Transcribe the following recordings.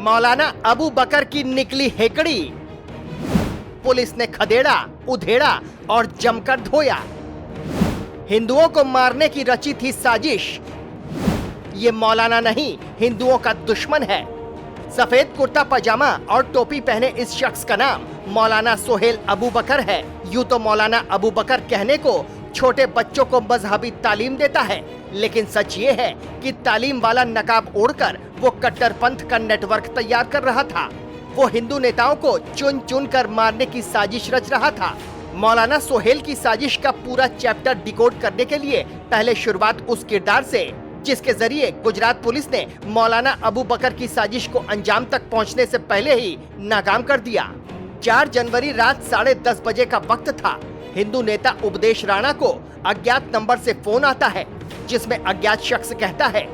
मौलाना अबू बकर की निकली हेकड़ी। पुलिस ने खदेड़ा, उधेड़ा और जमकर धोया। हिंदुओं को मारने की रची थी साजिश। ये मौलाना नहीं, हिंदुओं का दुश्मन है। सफेद कुर्ता पजामा और टोपी पहने इस शख्स का नाम मौलाना सोहेल अबू बकर है। यूं तो मौलाना अबू बकर कहने को छोटे बच्चों को मजहबी तालीम देता है, लेकिन सच ये है कि तालीम वाला नकाब ओढ़कर वो कट्टरपंथ का नेटवर्क तैयार कर रहा था। वो हिंदू नेताओं को चुन चुन कर मारने की साजिश रच रहा था। मौलाना सोहेल की साजिश का पूरा चैप्टर डिकोड करने के लिए पहले शुरुआत उस किरदार से, जिसके जरिए गुजरात पुलिस ने मौलाना अबू बकर की साजिश को अंजाम तक पहुंचने से पहले ही नाकाम कर दिया। 4 जनवरी रात 10:30 बजे का वक्त था। हिंदू नेता उपदेश राणा को अज्ञात नंबर से फोन आता है, जिसमें अज्ञात शख्स कहता है,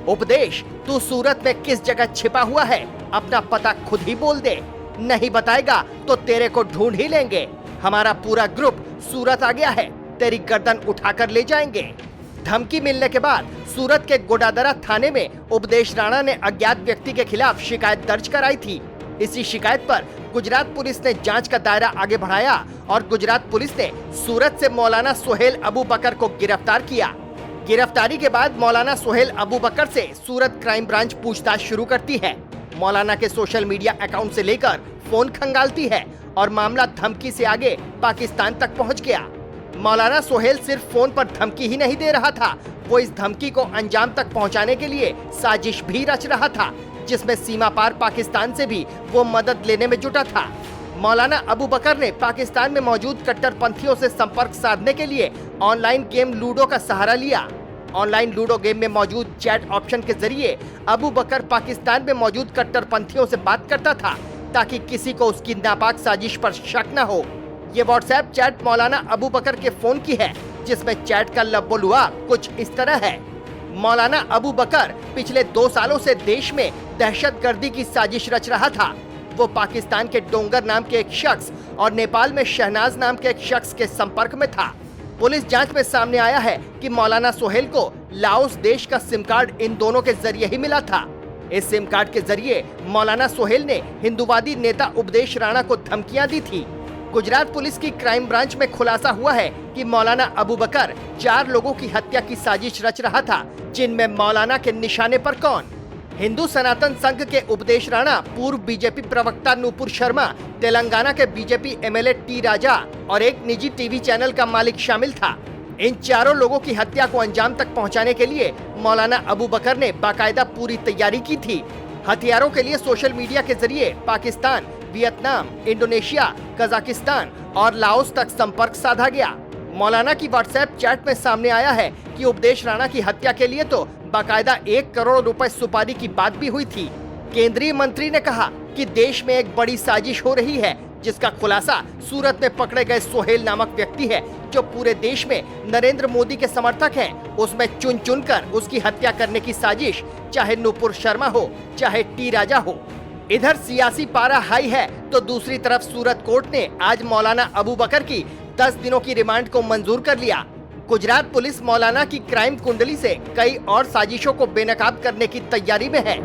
उपदेश, तू सूरत में किस जगह छिपा हुआ है? अपना पता खुद ही बोल दे, नहीं बताएगा तो तेरे को ढूंढ ही लेंगे। हमारा पूरा ग्रुप सूरत आ गया है, तेरी गर्दन उठाकर ले जाएंगे। धमकी मिलने के बाद सूरत के गोडादरा थाने में उपदेश राणा ने अज्ञात व्यक्ति के खिलाफ शिकायत दर्ज कराई थी। इसी शिकायत पर गुजरात पुलिस ने जांच का दायरा आगे बढ़ाया और गुजरात पुलिस ने सूरत से मौलाना सोहेल अबू बकर को गिरफ्तार किया। गिरफ्तारी के बाद मौलाना सोहेल अबू बकर से सूरत क्राइम ब्रांच पूछताछ शुरू करती है। मौलाना के सोशल मीडिया अकाउंट से लेकर फोन खंगालती है और मामला धमकी से आगे पाकिस्तान तक पहुंच गया। मौलाना सोहेल सिर्फ फोन पर धमकी ही नहीं दे रहा था, वो इस धमकी को अंजाम तक पहुंचाने के लिए साजिश भी रच रहा था, जिसमें सीमा पार पाकिस्तान से भी वो मदद लेने में जुटा था। मौलाना अबू बकर ने पाकिस्तान में मौजूद कट्टरपंथियों से संपर्क साधने के लिए ऑनलाइन गेम लूडो का सहारा लिया। ऑनलाइन लूडो गेम में मौजूद चैट ऑप्शन के जरिए अबू बकर पाकिस्तान में मौजूद कट्टरपंथियों से बात करता था, ताकि किसी को उसकी नापाक साजिश पर शक न हो। ये व्हाट्सएप चैट मौलाना अबू बकर के फोन की है, जिसमें चैट का लफ्ज़-ओ-लुआ कुछ इस तरह है। मौलाना अबू बकर पिछले 2 सालों से देश में दहशतगर्दी की साजिश रच रहा था। वो पाकिस्तान के डोंगर नाम के एक शख्स और नेपाल में शहनाज नाम के एक शख्स के संपर्क में था। पुलिस जांच में सामने आया है कि मौलाना सोहेल को लाओस देश का सिम कार्ड इन दोनों के जरिए ही मिला था। इस सिम कार्ड के जरिए मौलाना सोहेल ने हिंदुवादी नेता उपदेश राणा को धमकियां दी थी। गुजरात पुलिस की क्राइम ब्रांच में खुलासा हुआ है कि मौलाना अबू बकर 4 लोगों की हत्या की साजिश रच रहा था, जिनमें मौलाना के निशाने पर कौन? हिंदू सनातन संघ के उपदेश राणा, पूर्व बीजेपी प्रवक्ता नूपुर शर्मा, तेलंगाना के बीजेपी एमएलए टी राजा और एक निजी टीवी चैनल का मालिक शामिल था। इन 4 लोगों की हत्या को अंजाम तक पहुंचाने के लिए मौलाना अबू बकर ने बाकायदा पूरी तैयारी की थी। हथियारों के लिए सोशल मीडिया के जरिए पाकिस्तान, वियतनाम, इंडोनेशिया, कजाकिस्तान और लाओस तक संपर्क साधा गया। मौलाना की व्हाट्सएप चैट में सामने आया है कि उपदेश राणा की हत्या के लिए तो बाकायदा 1 करोड़ रुपए सुपारी की बात भी हुई थी। केंद्रीय मंत्री ने कहा कि देश में एक बड़ी साजिश हो रही है, जिसका खुलासा सूरत में पकड़े गए सोहेल नामक व्यक्ति है, जो पूरे देश में नरेंद्र मोदी के समर्थक हैं। उसमें चुन चुन कर उसकी हत्या करने की साजिश चाहे नूपुर शर्मा हो, चाहे टी राजा हो। इधर सियासी पारा हाई है तो दूसरी तरफ सूरत कोर्ट ने आज मौलाना अबू बकर की 10 दिनों की रिमांड को मंजूर कर लिया। गुजरात पुलिस मौलाना की क्राइम कुंडली से कई और साजिशों को बेनकाब करने की तैयारी में है।